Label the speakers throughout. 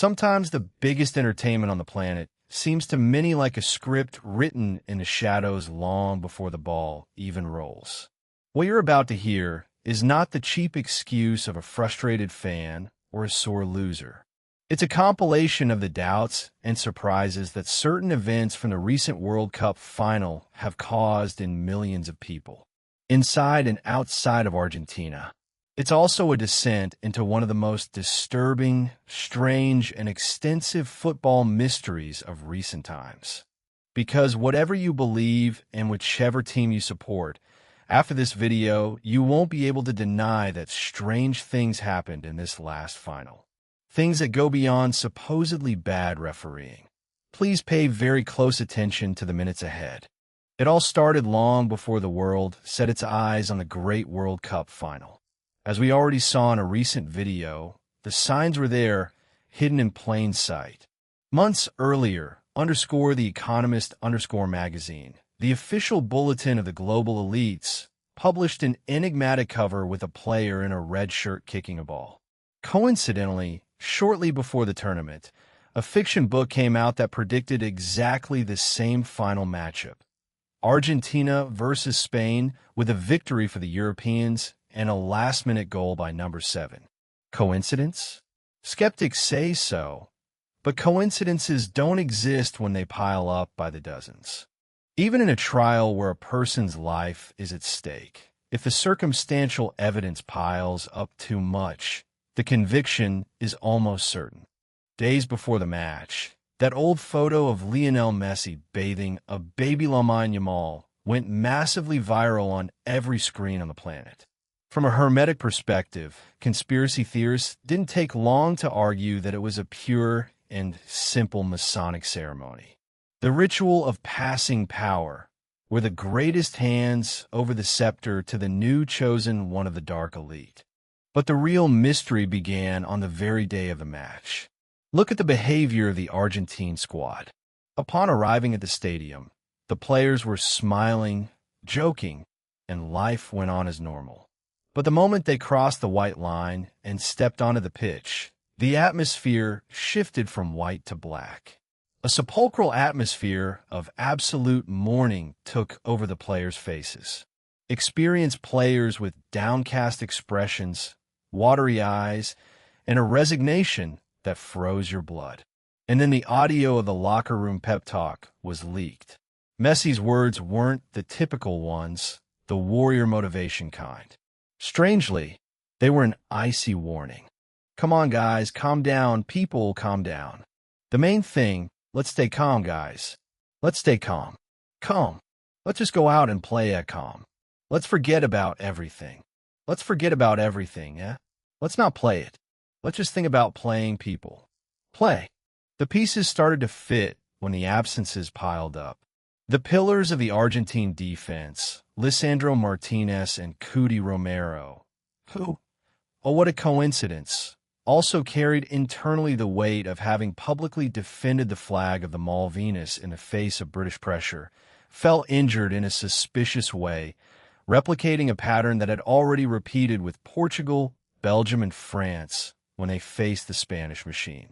Speaker 1: Sometimes the biggest entertainment on the planet seems to many like a script written in the shadows long before the ball even rolls. What you're about to hear is not the cheap excuse of a frustrated fan or a sore loser. It's a compilation of the doubts and surprises that certain events from the recent World Cup final have caused in millions of people, inside and outside of Argentina. It's also a descent into one of the most disturbing, strange, and extensive football mysteries of recent times. Because whatever you believe and whichever team you support, after this video, you won't be able to deny that strange things happened in this last final. Things that go beyond supposedly bad refereeing. Please pay very close attention to the minutes ahead. It all started long before the world set its eyes on the great World Cup final. As we already saw in a recent video, the signs were there, hidden in plain sight. Months earlier, The Economist magazine, the official bulletin of the global elites, published an enigmatic cover with a player in a red shirt kicking a ball. Coincidentally, shortly before the tournament, a fiction book came out that predicted exactly the same final matchup. Argentina versus Spain, with a victory for the Europeans and a last-minute goal by number 7. Coincidence? Skeptics say so, but coincidences don't exist when they pile up by the dozens. Even in a trial where a person's life is at stake, if the circumstantial evidence piles up too much, the conviction is almost certain. Days before the match, that old photo of Lionel Messi bathing a baby Lamine Yamal went massively viral on every screen on the planet. From a hermetic perspective, conspiracy theorists didn't take long to argue that it was a pure and simple Masonic ceremony. The ritual of passing power, where the greatest hands over the scepter to the new chosen one of the dark elite. But the real mystery began on the very day of the match. Look at the behavior of the Argentine squad. Upon arriving at the stadium, the players were smiling, joking, and life went on as normal. But the moment they crossed the white line and stepped onto the pitch, the atmosphere shifted from white to black. A sepulchral atmosphere of absolute mourning took over the players' faces. Experienced players with downcast expressions, watery eyes, and a resignation that froze your blood. And then the audio of the locker room pep talk was leaked. Messi's words weren't the typical ones, the warrior motivation kind. Strangely, they were an icy warning. Come on, guys, calm down. People, calm down. The main thing, let's stay calm, guys. Let's stay calm. Calm. Let's just go out and play at calm. Let's forget about everything. Let's forget about everything, yeah? Let's not play it. Let's just think about playing people. Play. The pieces started to fit when the absences piled up. The pillars of the Argentine defense, Lisandro Martinez and Cuti Romero, who, oh what a coincidence, also carried internally the weight of having publicly defended the flag of the Malvinas in the face of British pressure, fell injured in a suspicious way, replicating a pattern that had already repeated with Portugal, Belgium, and France when they faced the Spanish machine.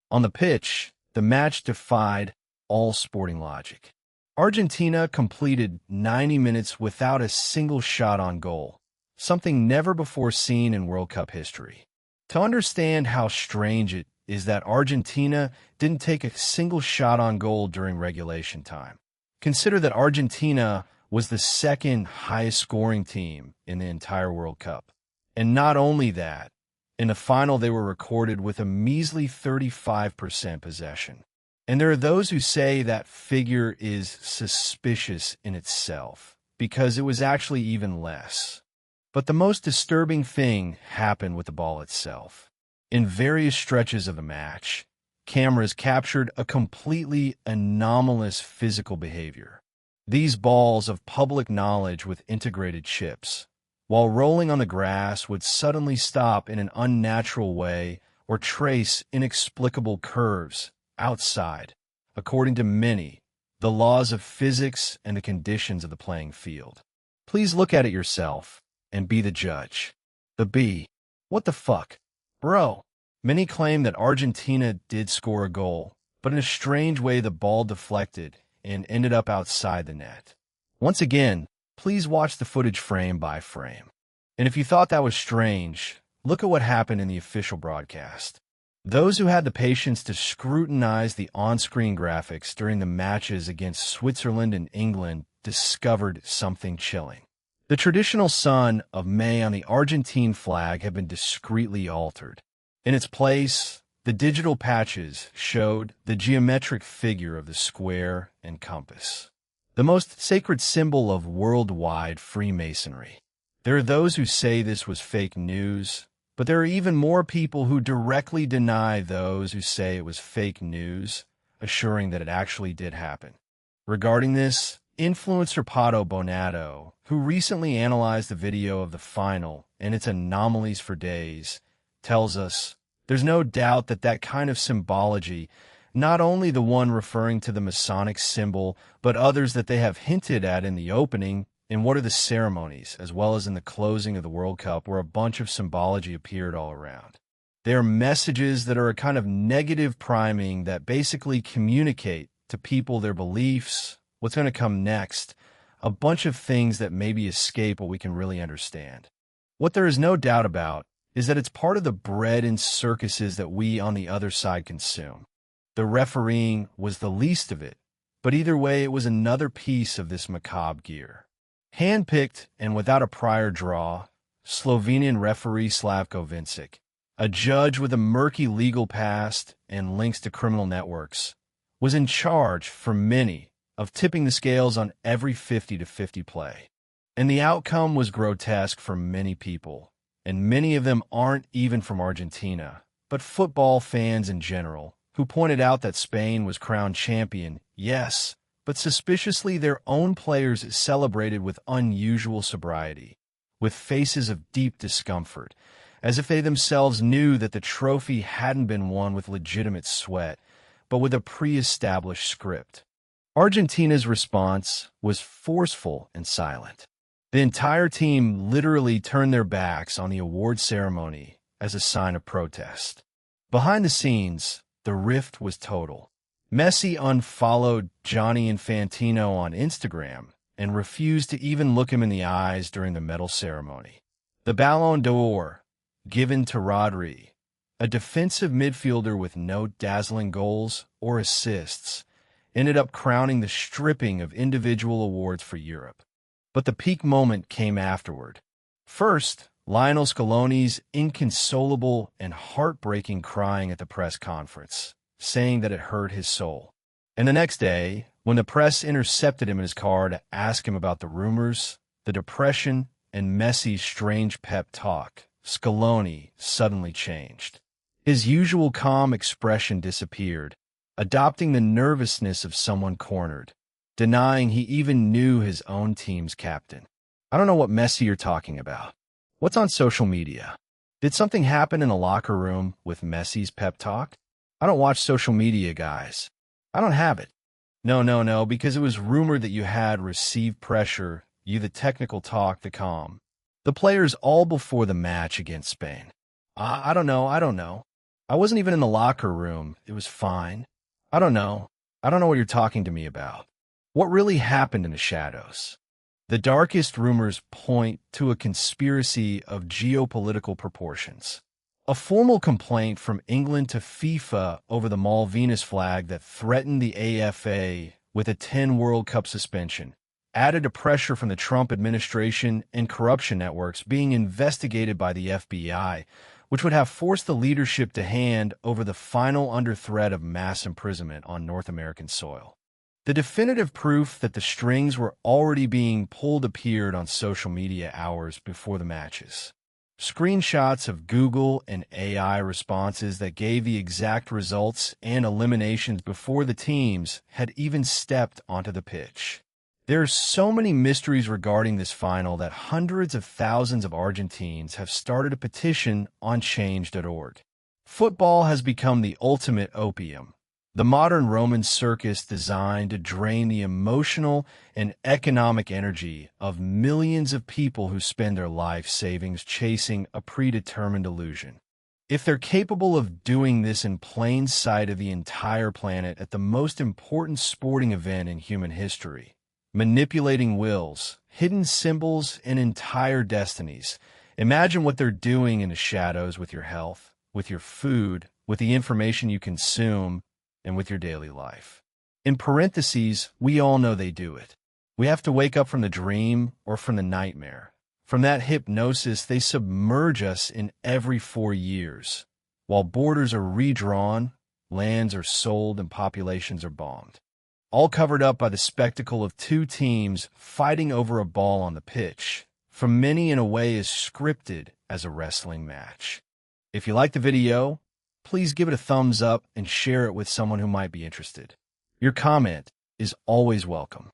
Speaker 1: On the pitch, the match defied all sporting logic. Argentina completed 90 minutes without a single shot on goal, something never before seen in World Cup history. To understand how strange it is that Argentina didn't take a single shot on goal during regulation time, consider that Argentina was the second highest scoring team in the entire World Cup. And not only that, in the final they were recorded with a measly 35% possession. And there are those who say that figure is suspicious in itself, because it was actually even less. But the most disturbing thing happened with the ball itself. In various stretches of the match, cameras captured a completely anomalous physical behavior. These balls of public knowledge with integrated chips, while rolling on the grass, would suddenly stop in an unnatural way or trace inexplicable curves outside, according to many, the laws of physics and the conditions of the playing field. Please look at it yourself and be the judge. The B. What the fuck? Bro. Many claim that Argentina did score a goal, but in a strange way the ball deflected and ended up outside the net. Once again, please watch the footage frame by frame. And if you thought that was strange, look at what happened in the official broadcast. Those who had the patience to scrutinize the on-screen graphics during the matches against Switzerland and England discovered something chilling. The traditional sun of May on the Argentine flag had been discreetly altered. In its place, the digital patches showed the geometric figure of the square and compass, the most sacred symbol of worldwide Freemasonry. There are those who say this was fake news, but there are even more people who directly deny those who say it was fake news, assuring that it actually did happen. Regarding this, influencer Pato Bonato, who recently analyzed the video of the final and its anomalies for days, tells us, there's no doubt that that kind of symbology, not only the one referring to the Masonic symbol, but others that they have hinted at in the opening, in what are the ceremonies, as well as in the closing of the World Cup, where a bunch of symbology appeared all around. They are messages that are a kind of negative priming that basically communicate to people their beliefs, what's going to come next, a bunch of things that maybe escape what we can really understand. What there is no doubt about is that it's part of the bread and circuses that we on the other side consume. The refereeing was the least of it, but either way it was another piece of this macabre gear. Handpicked and without a prior draw, Slovenian referee Slavko Vincic, a judge with a murky legal past and links to criminal networks, was in charge, for many, of tipping the scales on every 50-50 play. And the outcome was grotesque for many people, and many of them aren't even from Argentina, but football fans in general, who pointed out that Spain was crowned champion, yes, but suspiciously their own players celebrated with unusual sobriety, with faces of deep discomfort, as if they themselves knew that the trophy hadn't been won with legitimate sweat, but with a pre-established script. Argentina's response was forceful and silent. The entire team literally turned their backs on the award ceremony as a sign of protest. Behind the scenes, the rift was total. Messi unfollowed Gianni Infantino on Instagram and refused to even look him in the eyes during the medal ceremony. The Ballon d'Or, given to Rodri, a defensive midfielder with no dazzling goals or assists, ended up crowning the stripping of individual awards for Europe. But the peak moment came afterward. First, Lionel Scaloni's inconsolable and heartbreaking crying at the press conference, saying that it hurt his soul. And the next day, when the press intercepted him in his car to ask him about the rumors, the depression, and Messi's strange pep talk, Scaloni suddenly changed. His usual calm expression disappeared, adopting the nervousness of someone cornered, denying he even knew his own team's captain. I don't know what Messi you're talking about. What's on social media? Did something happen in the locker room with Messi's pep talk? I don't watch social media, guys. I don't have it. No, because it was rumored that you had received pressure, you the technical talk, the calm. The players all before the match against Spain. I don't know. I wasn't even in the locker room. It was fine. I don't know what you're talking to me about. What really happened in the shadows? The darkest rumors point to a conspiracy of geopolitical proportions. A formal complaint from England to FIFA over the Malvinas flag that threatened the AFA with a 10 World Cup suspension, added to pressure from the Trump administration and corruption networks being investigated by the FBI, which would have forced the leadership to hand over the final under threat of mass imprisonment on North American soil. The definitive proof that the strings were already being pulled appeared on social media hours before the matches. Screenshots of Google and AI responses that gave the exact results and eliminations before the teams had even stepped onto the pitch. There are so many mysteries regarding this final that hundreds of thousands of Argentines have started a petition on change.org. Football has become the ultimate opium, the modern Roman circus designed to drain the emotional and economic energy of millions of people who spend their life savings chasing a predetermined illusion. If they're capable of doing this in plain sight of the entire planet at the most important sporting event in human history, manipulating wills, hidden symbols, and entire destinies, imagine what they're doing in the shadows with your health, with your food, with the information you consume, and with your daily life. In parentheses, we all know they do it. We have to wake up from the dream or from the nightmare. From that hypnosis, they submerge us in every 4 years. While borders are redrawn, lands are sold, and populations are bombed. All covered up by the spectacle of two teams fighting over a ball on the pitch, for many in a way as scripted as a wrestling match. If you like the video, please give it a thumbs up and share it with someone who might be interested. Your comment is always welcome.